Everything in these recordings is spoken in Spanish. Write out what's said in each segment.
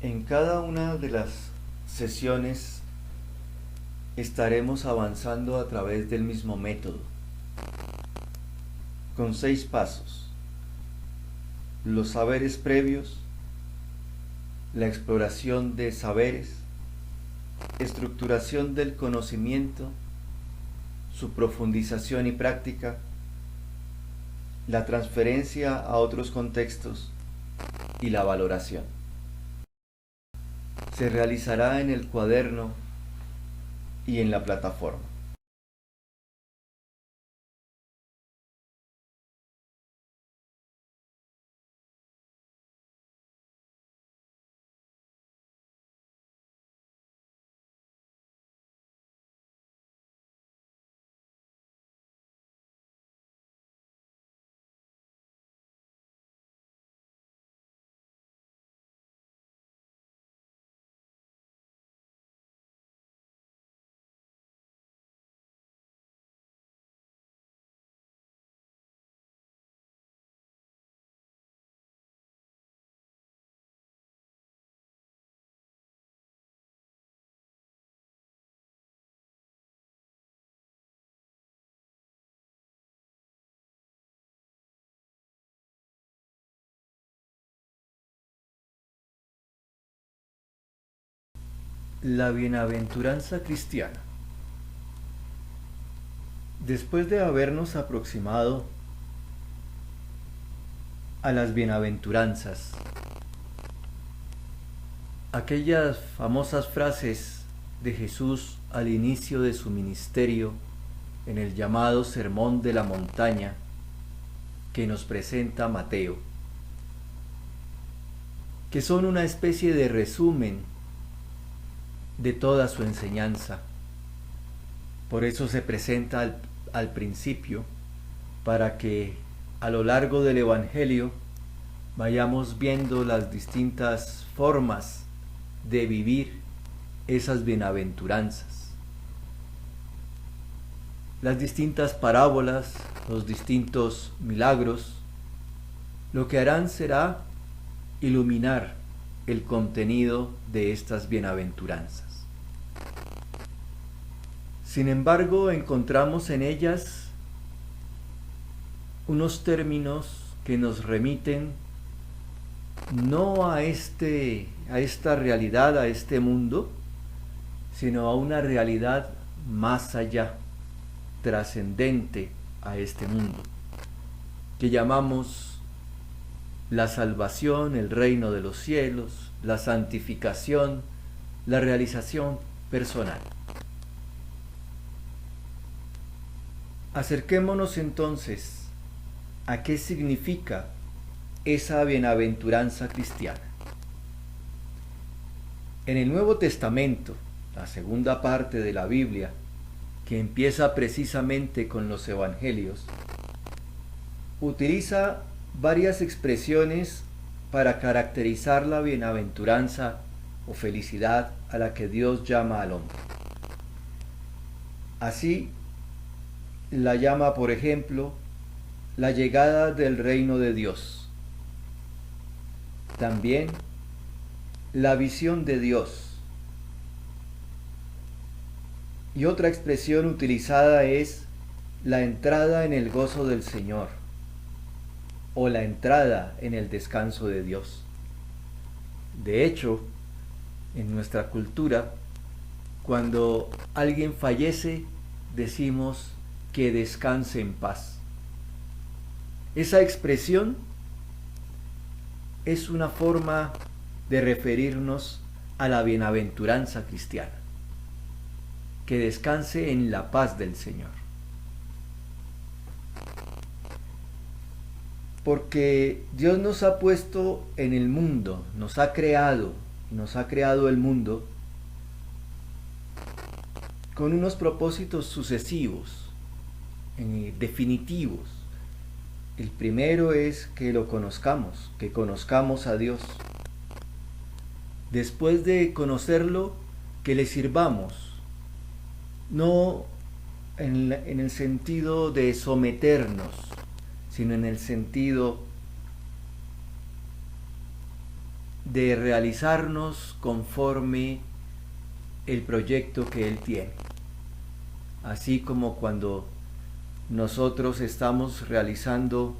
En cada una de las sesiones estaremos avanzando a través del mismo método, con 6 pasos: los saberes previos, la exploración de saberes, estructuración del conocimiento, su profundización y práctica, la transferencia a otros contextos y la valoración. Se realizará en el cuaderno y en la plataforma. La bienaventuranza cristiana. Después de habernos aproximado a las bienaventuranzas, aquellas famosas frases de Jesús al inicio de su ministerio en el llamado Sermón de la Montaña que nos presenta Mateo, que son una especie de resumen de toda su enseñanza. Por eso se presenta al principio, para que a lo largo del Evangelio vayamos viendo las distintas formas de vivir esas bienaventuranzas. Las distintas parábolas, los distintos milagros, lo que harán será iluminar el contenido de estas bienaventuranzas. Sin embargo, encontramos en ellas unos términos que nos remiten no a esta realidad, a este mundo, sino a una realidad más allá, trascendente a este mundo, que llamamos la salvación, el reino de los cielos, la santificación, la realización personal. Acerquémonos entonces a qué significa esa bienaventuranza cristiana. En el Nuevo Testamento, la segunda parte de la Biblia, que empieza precisamente con los Evangelios, utiliza varias expresiones para caracterizar la bienaventuranza o felicidad a la que Dios llama al hombre. Así la llama, por ejemplo, la llegada del reino de Dios. También la visión de Dios. Y otra expresión utilizada es la entrada en el gozo del Señor o la entrada en el descanso de Dios. De hecho, en nuestra cultura, cuando alguien fallece, decimos que descanse en paz. Esa expresión es una forma de referirnos a la bienaventuranza cristiana, que descanse en la paz del Señor. Porque Dios nos ha puesto en el mundo, nos ha creado el mundo con unos propósitos sucesivos, definitivos. El primero es que lo conozcamos, que conozcamos a Dios. Después de conocerlo, que le sirvamos, no en el sentido de someternos, sino en el sentido de realizarnos conforme el proyecto que Él tiene. Así como cuando nosotros estamos realizando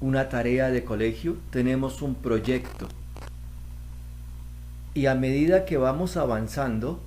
una tarea de colegio, tenemos un proyecto. Y a medida que vamos avanzando,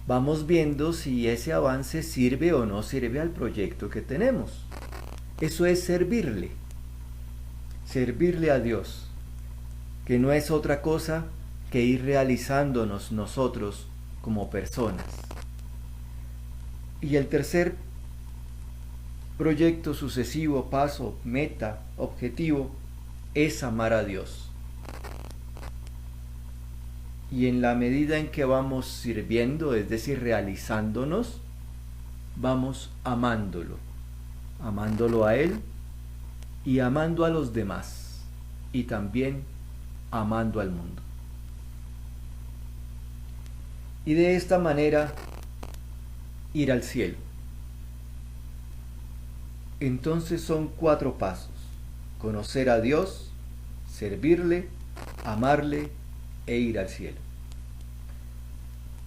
vamos viendo si ese avance sirve o no sirve al proyecto que tenemos. Eso es servirle a Dios, que no es otra cosa que ir realizándonos nosotros como personas. Y el tercer proyecto sucesivo, paso, meta, objetivo, es amar a Dios. Y en la medida en que vamos sirviendo, es decir, realizándonos, vamos amándolo a Él y amando a los demás, y también amando al mundo. Y de esta manera ir al cielo. Entonces son 4 pasos: conocer a Dios, servirle, amarle e ir al cielo.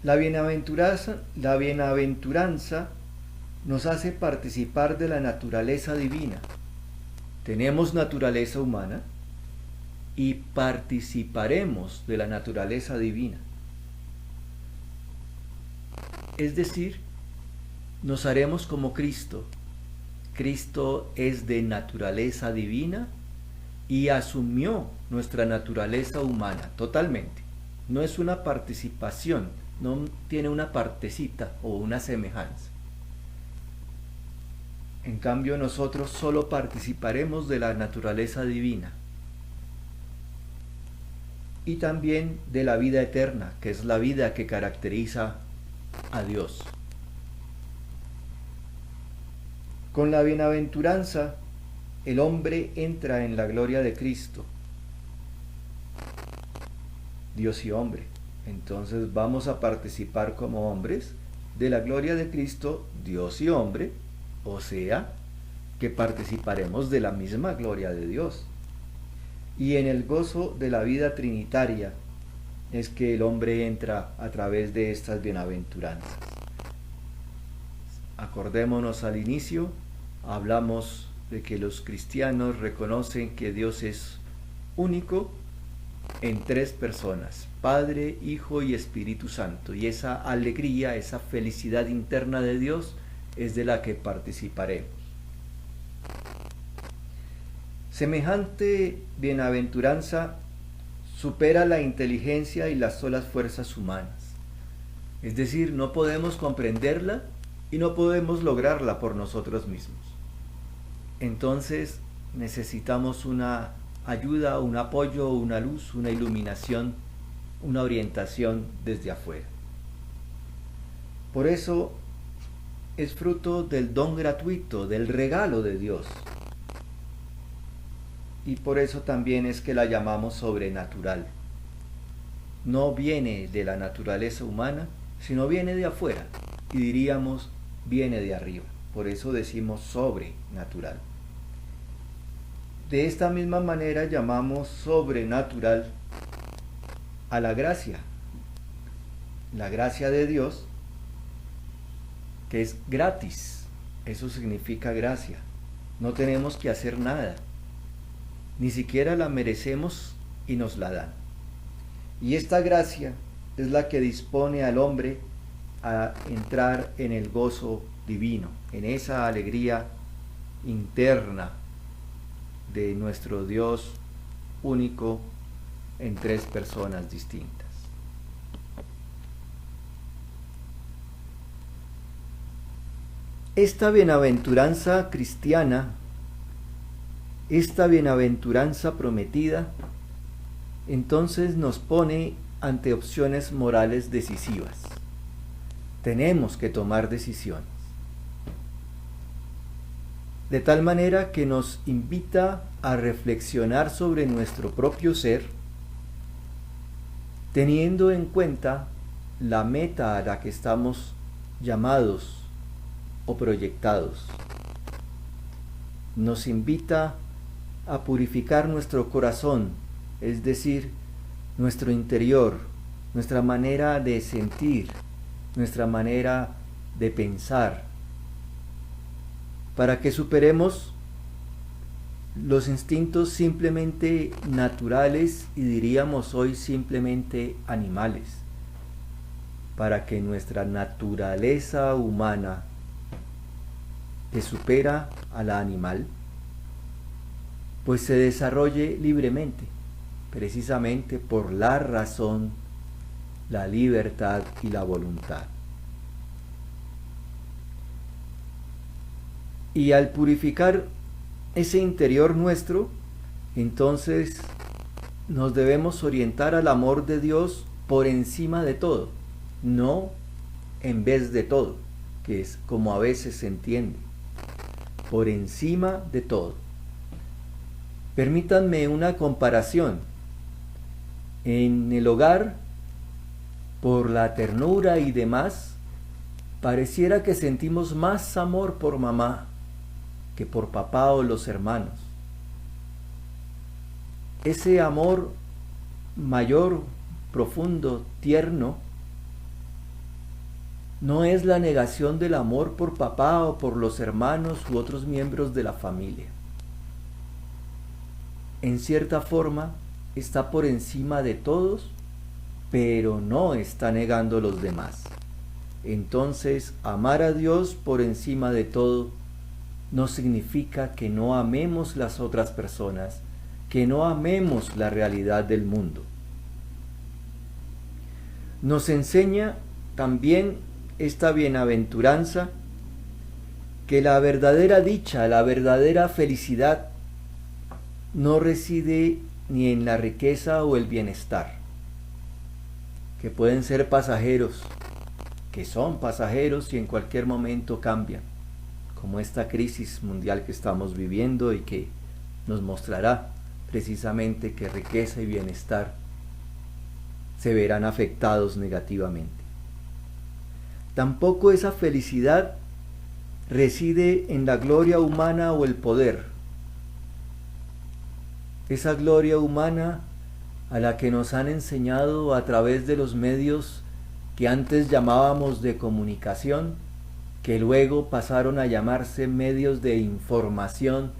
La bienaventuranza nos hace participar de la naturaleza divina. Tenemos naturaleza humana y participaremos de la naturaleza divina. Es decir, nos haremos como Cristo. Cristo es de naturaleza divina y asumió nuestra naturaleza humana totalmente. No es una participación, no tiene una partecita o una semejanza. En cambio, nosotros solo participaremos de la naturaleza divina y también de la vida eterna, que es la vida que caracteriza a Dios. Con la bienaventuranza, el hombre entra en la gloria de Cristo, Dios y hombre. Entonces vamos a participar como hombres de la gloria de Cristo, Dios y hombre, o sea, que participaremos de la misma gloria de Dios. Y en el gozo de la vida trinitaria es que el hombre entra a través de estas bienaventuranzas. Acordémonos, al inicio hablamos de que los cristianos reconocen que Dios es único en 3 personas: Padre, Hijo y Espíritu Santo. Y esa alegría, esa felicidad interna de Dios es de la que participaremos. Semejante bienaventuranza supera la inteligencia y las solas fuerzas humanas. Es decir, no podemos comprenderla y no podemos lograrla por nosotros mismos. Entonces necesitamos una ayuda, un apoyo, una luz, una iluminación, una orientación desde afuera. Por eso es fruto del don gratuito, del regalo de Dios. Y por eso también es que la llamamos sobrenatural. No viene de la naturaleza humana, sino viene de afuera. Y diríamos, viene de arriba. Por eso decimos sobrenatural. De esta misma manera llamamos sobrenatural a la gracia de Dios, que es gratis. Eso significa gracia. No tenemos que hacer nada, ni siquiera la merecemos y nos la dan. Y esta gracia es la que dispone al hombre a entrar en el gozo divino, en esa alegría interna de nuestro Dios único en 3 personas distintas. Esta bienaventuranza cristiana, esta bienaventuranza prometida, entonces nos pone ante opciones morales decisivas. Tenemos que tomar decisiones. De tal manera que nos invita a reflexionar sobre nuestro propio ser, teniendo en cuenta la meta a la que estamos llamados o proyectados. Nos invita a purificar nuestro corazón, es decir, nuestro interior, nuestra manera de sentir, nuestra manera de pensar, para que superemos los instintos simplemente naturales y diríamos hoy simplemente animales, para que nuestra naturaleza humana, que supera a la animal, pues se desarrolle libremente, precisamente por la razón, la libertad y la voluntad. Y al purificar ese interior nuestro, entonces nos debemos orientar al amor de Dios por encima de todo, no en vez de todo, que es como a veces se entiende, por encima de todo. Permítanme una comparación. En el hogar, por la ternura y demás, pareciera que sentimos más amor por mamá que por papá o los hermanos. Ese amor mayor, profundo, tierno, no es la negación del amor por papá o por los hermanos u otros miembros de la familia. En cierta forma, está por encima de todos, pero no está negando a los demás. Entonces, amar a Dios por encima de todo no significa que no amemos las otras personas, que no amemos la realidad del mundo. Nos enseña también esta bienaventuranza que la verdadera dicha, la verdadera felicidad no reside ni en la riqueza o el bienestar, que pueden ser pasajeros, que son pasajeros y en cualquier momento cambian, como esta crisis mundial que estamos viviendo y que nos mostrará precisamente que riqueza y bienestar se verán afectados negativamente. Tampoco esa felicidad reside en la gloria humana o el poder, esa gloria humana a la que nos han enseñado a través de los medios que antes llamábamos de comunicación, que luego pasaron a llamarse medios de información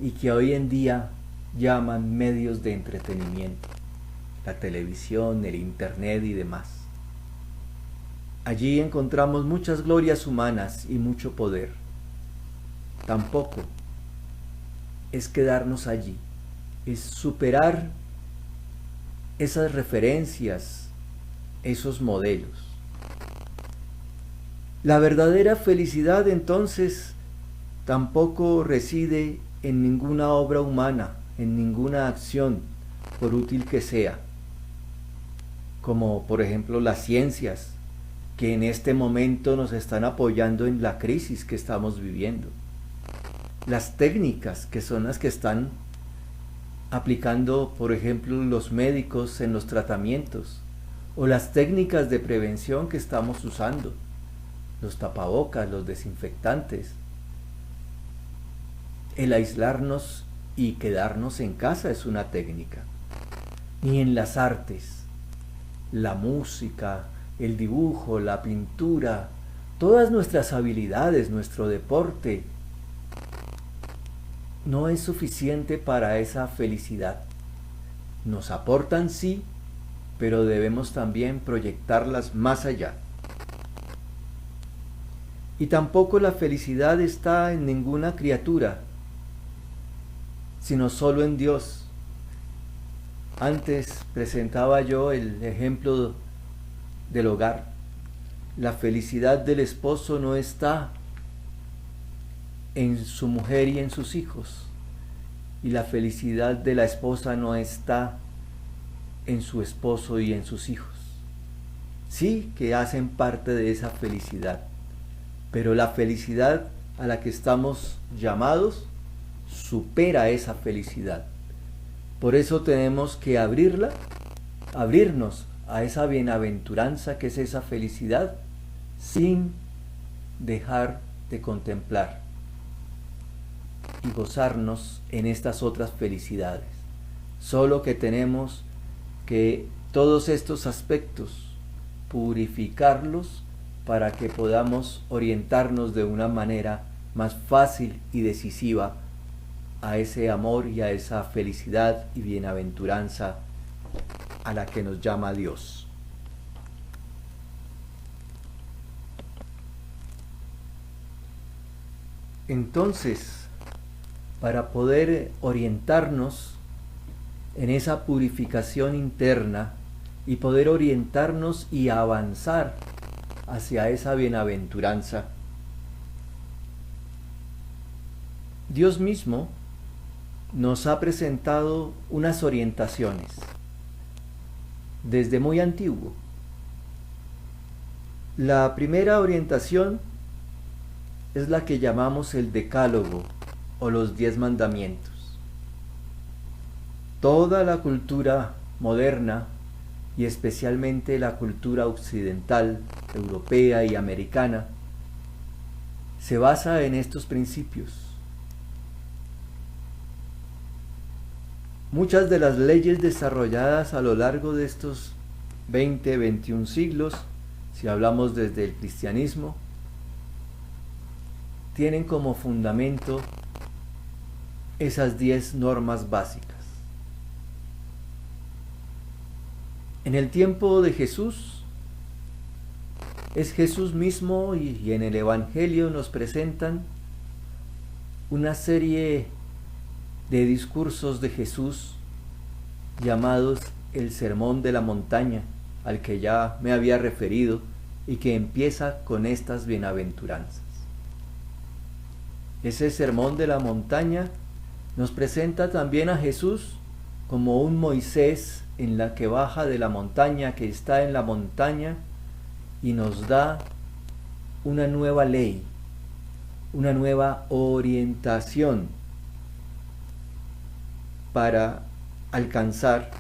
y que hoy en día llaman medios de entretenimiento, la televisión, el internet y demás. Allí encontramos muchas glorias humanas y mucho poder. Tampoco es quedarnos allí, es superar esas referencias, esos modelos. La verdadera felicidad entonces tampoco reside en ninguna obra humana, en ninguna acción, por útil que sea, como por ejemplo las ciencias, que en este momento nos están apoyando en la crisis que estamos viviendo. Las técnicas que son las que están aplicando, por ejemplo, los médicos en los tratamientos, o las técnicas de prevención que estamos usando, los tapabocas, los desinfectantes, el aislarnos y quedarnos en casa es una técnica. Ni en las artes, la música, el dibujo, la pintura, todas nuestras habilidades, nuestro deporte, no es suficiente para esa felicidad. Nos aportan sí, pero debemos también proyectarlas más allá. Y tampoco la felicidad está en ninguna criatura, sino solo en Dios. Antes presentaba yo el ejemplo del hogar. La felicidad del esposo no está en su mujer y en sus hijos, y la felicidad de la esposa no está en su esposo y en sus hijos. Sí que hacen parte de esa felicidad, pero la felicidad a la que estamos llamados supera esa felicidad. Por eso tenemos que abrirnos a esa bienaventuranza que es esa felicidad, sin dejar de contemplar y gozarnos en estas otras felicidades. Solo que tenemos que todos estos aspectos, purificarlos para que podamos orientarnos de una manera más fácil y decisiva a ese amor y a esa felicidad y bienaventuranza a la que nos llama Dios. Entonces, para poder orientarnos en esa purificación interna y poder orientarnos y avanzar hacia esa bienaventuranza, Dios mismo nos ha presentado unas orientaciones desde muy antiguo. La primera orientación es la que llamamos el Decálogo o los 10 mandamientos. Toda la cultura moderna y especialmente la cultura occidental, europea y americana se basa en estos principios. Muchas de las leyes desarrolladas a lo largo de estos 20-21 siglos, si hablamos desde el cristianismo, tienen como fundamento esas 10 normas básicas. En el tiempo de Jesús, es Jesús mismo y en el Evangelio nos presentan una serie de discursos de Jesús llamados el Sermón de la Montaña, al que ya me había referido y que empieza con estas bienaventuranzas. Ese Sermón de la Montaña nos presenta también a Jesús como un Moisés en la que baja de la montaña, que está en la montaña, y nos da una nueva ley, una nueva orientación para alcanzar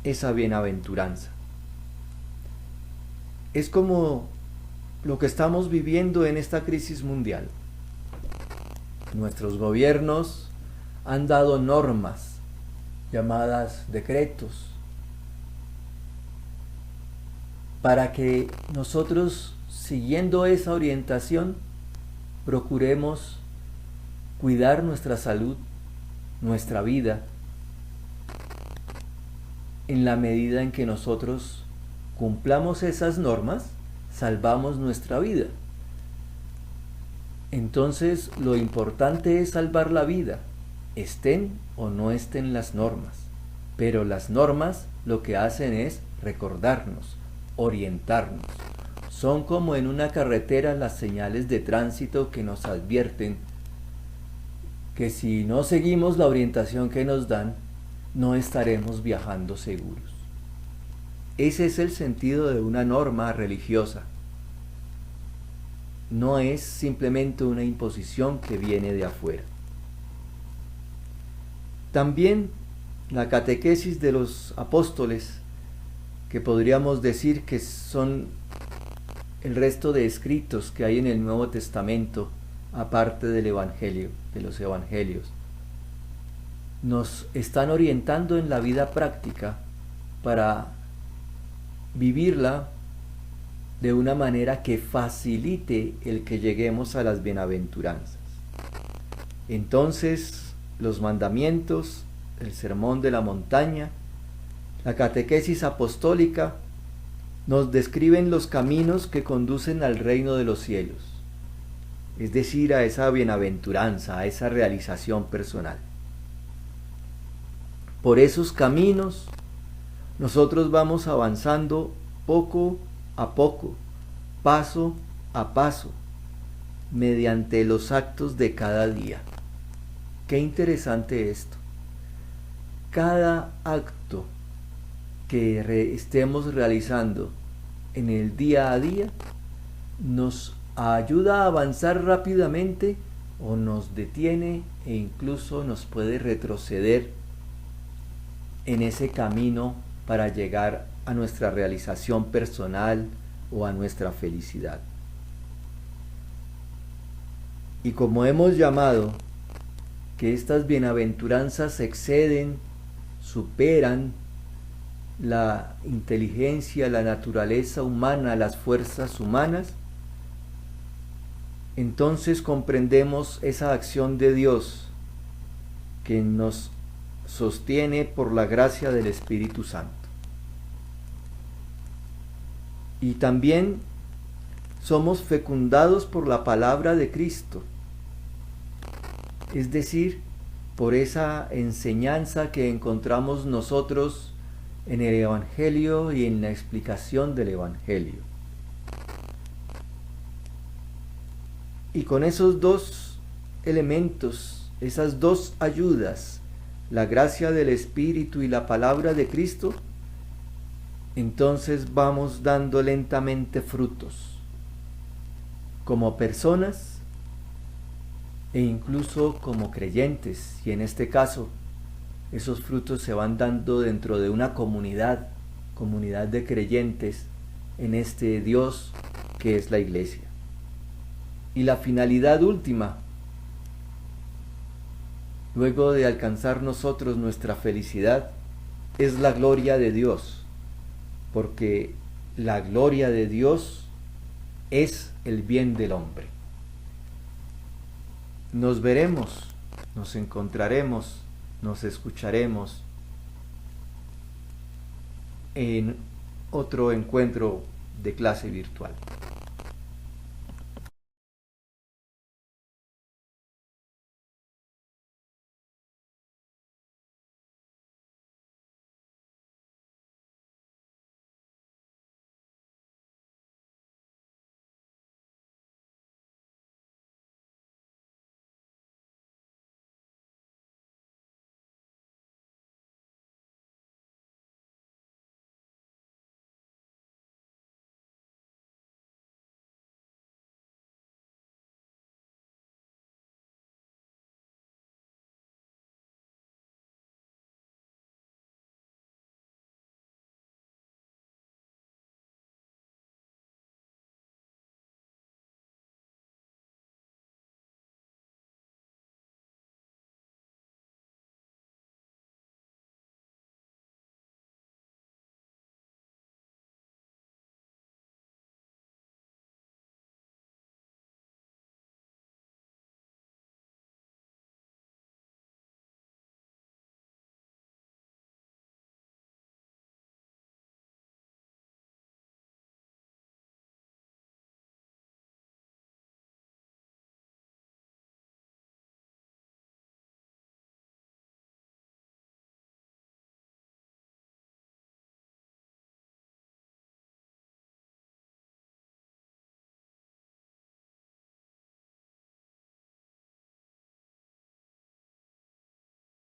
esa bienaventuranza. Es como lo que estamos viviendo en esta crisis mundial. Nuestros gobiernos han dado normas llamadas decretos para que nosotros, siguiendo esa orientación, procuremos cuidar nuestra salud, nuestra vida, en la medida en que nosotros cumplamos esas normas, salvamos nuestra vida. Entonces, lo importante es salvar la vida, estén o no estén las normas. Pero las normas lo que hacen es recordarnos, orientarnos. Son como en una carretera las señales de tránsito que nos advierten que si no seguimos la orientación que nos dan, no estaremos viajando seguros. Ese es el sentido de una norma religiosa. No es simplemente una imposición que viene de afuera. También la catequesis de los apóstoles, que podríamos decir que son el resto de escritos que hay en el Nuevo Testamento, aparte del Evangelio, de los Evangelios, nos están orientando en la vida práctica para vivirla de una manera que facilite el que lleguemos a las bienaventuranzas. Entonces, los mandamientos, el Sermón de la Montaña, la catequesis apostólica nos describen los caminos que conducen al reino de los cielos, es decir, a esa bienaventuranza, a esa realización personal. Por esos caminos nosotros vamos avanzando poco a poco, paso a paso, mediante los actos de cada día. Qué interesante esto. Cada acto que estemos realizando en el día a día nos ayuda a avanzar rápidamente o nos detiene e incluso nos puede retroceder en ese camino para llegar a nuestra realización personal o a nuestra felicidad. Y como hemos llamado que estas bienaventuranzas exceden, superan la inteligencia, la naturaleza humana, las fuerzas humanas, entonces comprendemos esa acción de Dios que nos sostiene por la gracia del Espíritu Santo. Y también somos fecundados por la palabra de Cristo, es decir, por esa enseñanza que encontramos nosotros en el Evangelio y en la explicación del Evangelio. Y con esos dos elementos, esas dos ayudas, la gracia del Espíritu y la palabra de Cristo, entonces vamos dando lentamente frutos, como personas e incluso como creyentes, y en este caso esos frutos se van dando dentro de una comunidad de creyentes en este Dios que es la Iglesia. Y la finalidad última, luego de alcanzar nosotros nuestra felicidad, es la gloria de Dios, porque la gloria de Dios es el bien del hombre. Nos veremos, nos encontraremos, nos escucharemos en otro encuentro de clase virtual.